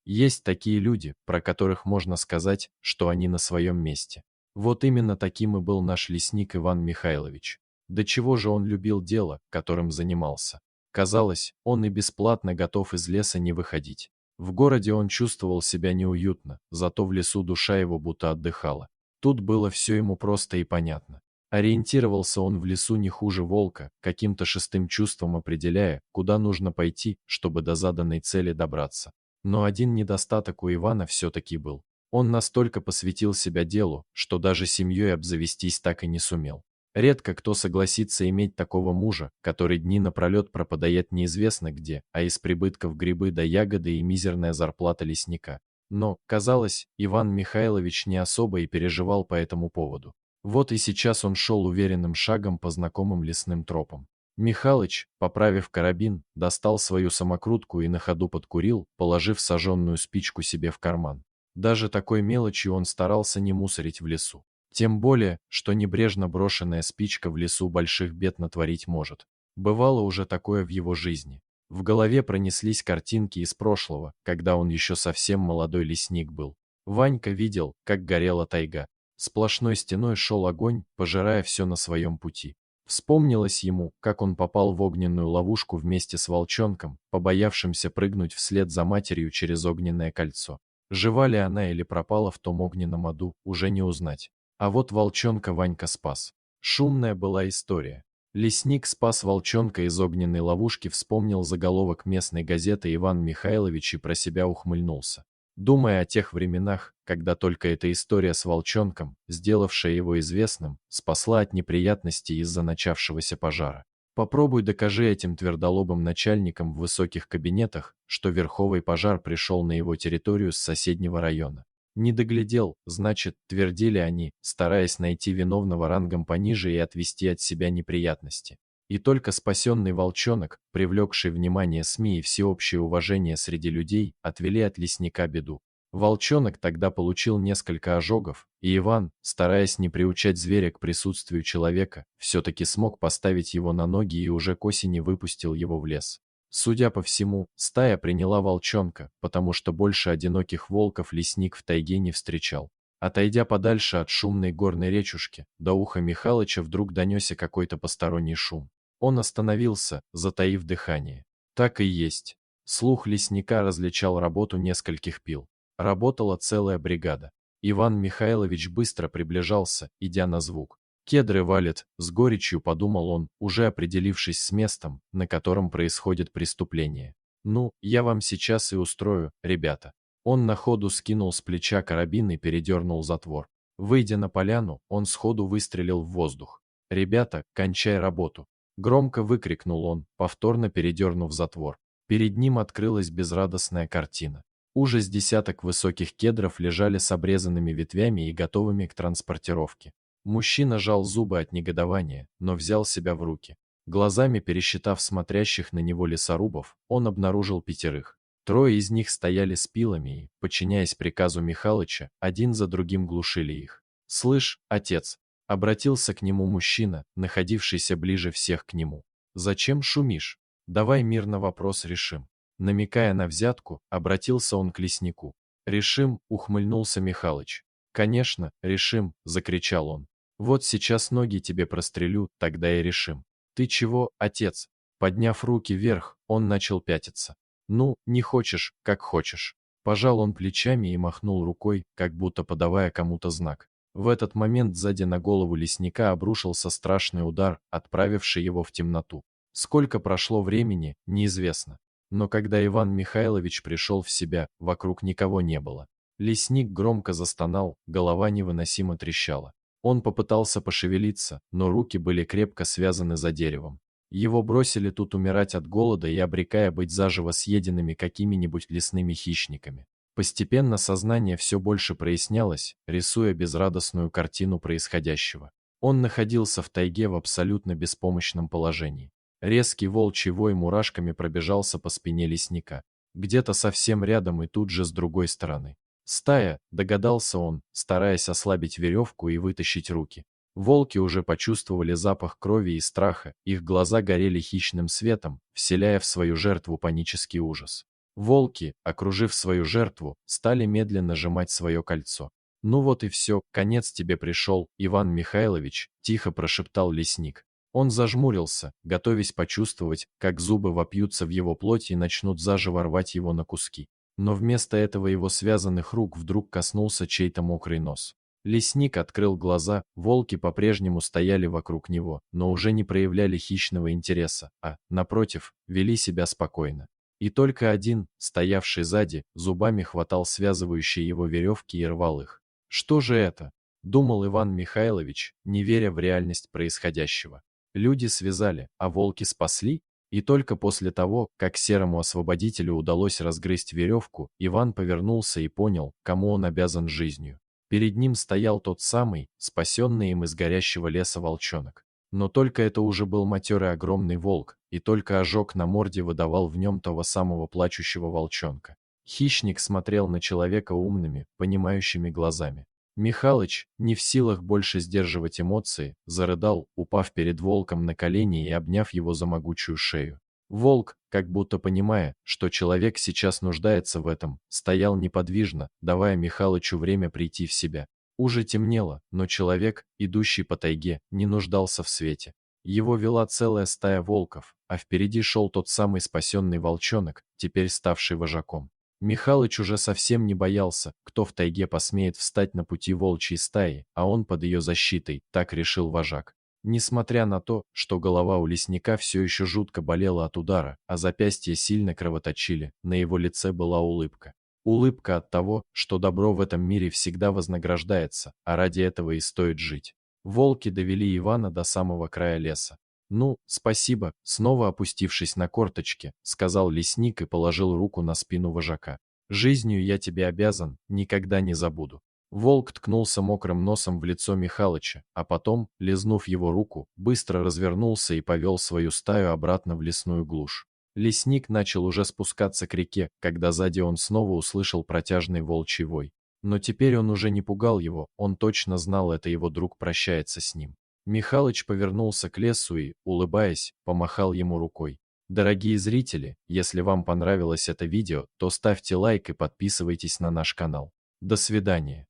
Есть такие люди, про которых можно сказать, что они на своем месте. Вот именно таким и был наш лесник Иван Михайлович. До чего же он любил дело, которым занимался. Казалось, он и бесплатно готов из леса не выходить. В городе он чувствовал себя неуютно, зато в лесу душа его будто отдыхала. Тут было все ему просто и понятно. Ориентировался он в лесу не хуже волка, каким-то шестым чувством определяя, куда нужно пойти, чтобы до заданной цели добраться. Но один недостаток у Ивана все-таки был. Он настолько посвятил себя делу, что даже семьей обзавестись так и не сумел. Редко кто согласится иметь такого мужа, который дни напролет пропадает неизвестно где, а из прибытков грибы да ягоды и мизерная зарплата лесника. Но, казалось, Иван Михайлович не особо и переживал по этому поводу. Вот и сейчас он шел уверенным шагом по знакомым лесным тропам. Михалыч, поправив карабин, достал свою самокрутку и на ходу подкурил, положив сожженную спичку себе в карман. Даже такой мелочью он старался не мусорить в лесу. Тем более, что небрежно брошенная спичка в лесу больших бед натворить может. Бывало уже такое в его жизни. В голове пронеслись картинки из прошлого, когда он еще совсем молодой лесник был. Ванька видел, как горела тайга. Сплошной стеной шел огонь, пожирая все на своем пути. Вспомнилось ему, как он попал в огненную ловушку вместе с волчонком, побоявшимся прыгнуть вслед за матерью через огненное кольцо. Жива ли она или пропала в том огненном аду, уже не узнать. А вот волчонка Ванька спас. Шумная была история. Лесник спас волчонка из огненной ловушки, вспомнил заголовок местной газеты Иван Михайлович и про себя ухмыльнулся. Думая о тех временах, когда только эта история с волчонком, сделавшая его известным, спасла от неприятностей из-за начавшегося пожара. Попробуй докажи этим твердолобым начальникам в высоких кабинетах, что верховый пожар пришел на его территорию с соседнего района. Не доглядел, значит, твердили они, стараясь найти виновного рангом пониже и отвести от себя неприятности. И только спасенный волчонок, привлекший внимание СМИ и всеобщее уважение среди людей, отвели от лесника беду. Волчонок тогда получил несколько ожогов, и Иван, стараясь не приучать зверя к присутствию человека, все-таки смог поставить его на ноги и уже к осени выпустил его в лес. Судя по всему, стая приняла волчонка, потому что больше одиноких волков лесник в тайге не встречал. Отойдя подальше от шумной горной речушки, до уха Михалыча вдруг донесся какой-то посторонний шум. Он остановился, затаив дыхание. Так и есть. Слух лесника различал работу нескольких пил. Работала целая бригада. Иван Михайлович быстро приближался, идя на звук. «Кедры валит», — с горечью подумал он, уже определившись с местом, на котором происходит преступление. «Ну, я вам сейчас и устрою, ребята». Он на ходу скинул с плеча карабин и передернул затвор. Выйдя на поляну, он сходу выстрелил в воздух. «Ребята, кончай работу!» Громко выкрикнул он, повторно передернув затвор. Перед ним открылась безрадостная картина. Уже с десяток высоких кедров лежали с обрезанными ветвями и готовыми к транспортировке. Мужчина жал зубы от негодования, но взял себя в руки. Глазами пересчитав смотрящих на него лесорубов, он обнаружил 5. Трое из них стояли с пилами и, подчиняясь приказу Михалыча, один за другим глушили их. «Слышь, отец!» — обратился к нему мужчина, находившийся ближе всех к нему. «Зачем шумишь? Давай мирно вопрос решим». Намекая на взятку, обратился он к леснику. «Решим», — ухмыльнулся Михалыч. «Конечно, решим», — закричал он. «Вот сейчас ноги тебе прострелю, тогда и решим». «Ты чего, отец?» Подняв руки вверх, он начал пятиться. «Ну, не хочешь, как хочешь». Пожал он плечами и махнул рукой, как будто подавая кому-то знак. В этот момент сзади на голову лесника обрушился страшный удар, отправивший его в темноту. Сколько прошло времени, неизвестно. Но когда Иван Михайлович пришел в себя, вокруг никого не было. Лесник громко застонал, голова невыносимо трещала. Он попытался пошевелиться, но руки были крепко связаны за деревом. Его бросили тут умирать от голода и обрекая быть заживо съеденными какими-нибудь лесными хищниками. Постепенно сознание все больше прояснялось, рисуя безрадостную картину происходящего. Он находился в тайге в абсолютно беспомощном положении. Резкий волчий вой мурашками пробежался по спине лесника. Где-то совсем рядом и тут же с другой стороны. «Стая», — догадался он, стараясь ослабить веревку и вытащить руки. Волки уже почувствовали запах крови и страха, их глаза горели хищным светом, вселяя в свою жертву панический ужас. Волки, окружив свою жертву, стали медленно сжимать свое кольцо. «Ну вот и все, конец тебе пришел, Иван Михайлович», – тихо прошептал лесник. Он зажмурился, готовясь почувствовать, как зубы вопьются в его плоть и начнут заживо рвать его на куски. Но вместо этого его связанных рук вдруг коснулся чей-то мокрый нос. Лесник открыл глаза, волки по-прежнему стояли вокруг него, но уже не проявляли хищного интереса, а, напротив, вели себя спокойно. И только один, стоявший сзади, зубами хватал связывающие его веревки и рвал их. «Что же это?» – думал Иван Михайлович, не веря в реальность происходящего. Люди связали, а волки спасли? И только после того, как серому освободителю удалось разгрызть веревку, Иван повернулся и понял, кому он обязан жизнью. Перед ним стоял тот самый, спасенный им из горящего леса волчонок. Но только это уже был матерый огромный волк, и только ожог на морде выдавал в нем того самого плачущего волчонка. Хищник смотрел на человека умными, понимающими глазами. Михалыч, не в силах больше сдерживать эмоции, зарыдал, упав перед волком на колени и обняв его за могучую шею. Волк, как будто понимая, что человек сейчас нуждается в этом, стоял неподвижно, давая Михалычу время прийти в себя. Уже темнело, но человек, идущий по тайге, не нуждался в свете. Его вела целая стая волков, а впереди шел тот самый спасенный волчонок, теперь ставший вожаком. Михалыч уже совсем не боялся, кто в тайге посмеет встать на пути волчьей стаи, а он под ее защитой, так решил вожак. Несмотря на то, что голова у лесника все еще жутко болела от удара, а запястья сильно кровоточили, на его лице была улыбка. Улыбка от того, что добро в этом мире всегда вознаграждается, а ради этого и стоит жить. Волки довели Ивана до самого края леса. «Ну, спасибо», — снова опустившись на корточки, сказал лесник и положил руку на спину вожака. «Жизнью я тебе обязан, никогда не забуду». Волк ткнулся мокрым носом в лицо Михалыча, а потом, лизнув его руку, быстро развернулся и повел свою стаю обратно в лесную глушь. Лесник начал уже спускаться к реке, когда сзади он снова услышал протяжный волчий вой. Но теперь он уже не пугал его, он точно знал, это его друг прощается с ним. Михалыч повернулся к лесу и, улыбаясь, помахал ему рукой. Дорогие зрители, если вам понравилось это видео, то ставьте лайк и подписывайтесь на наш канал. До свидания.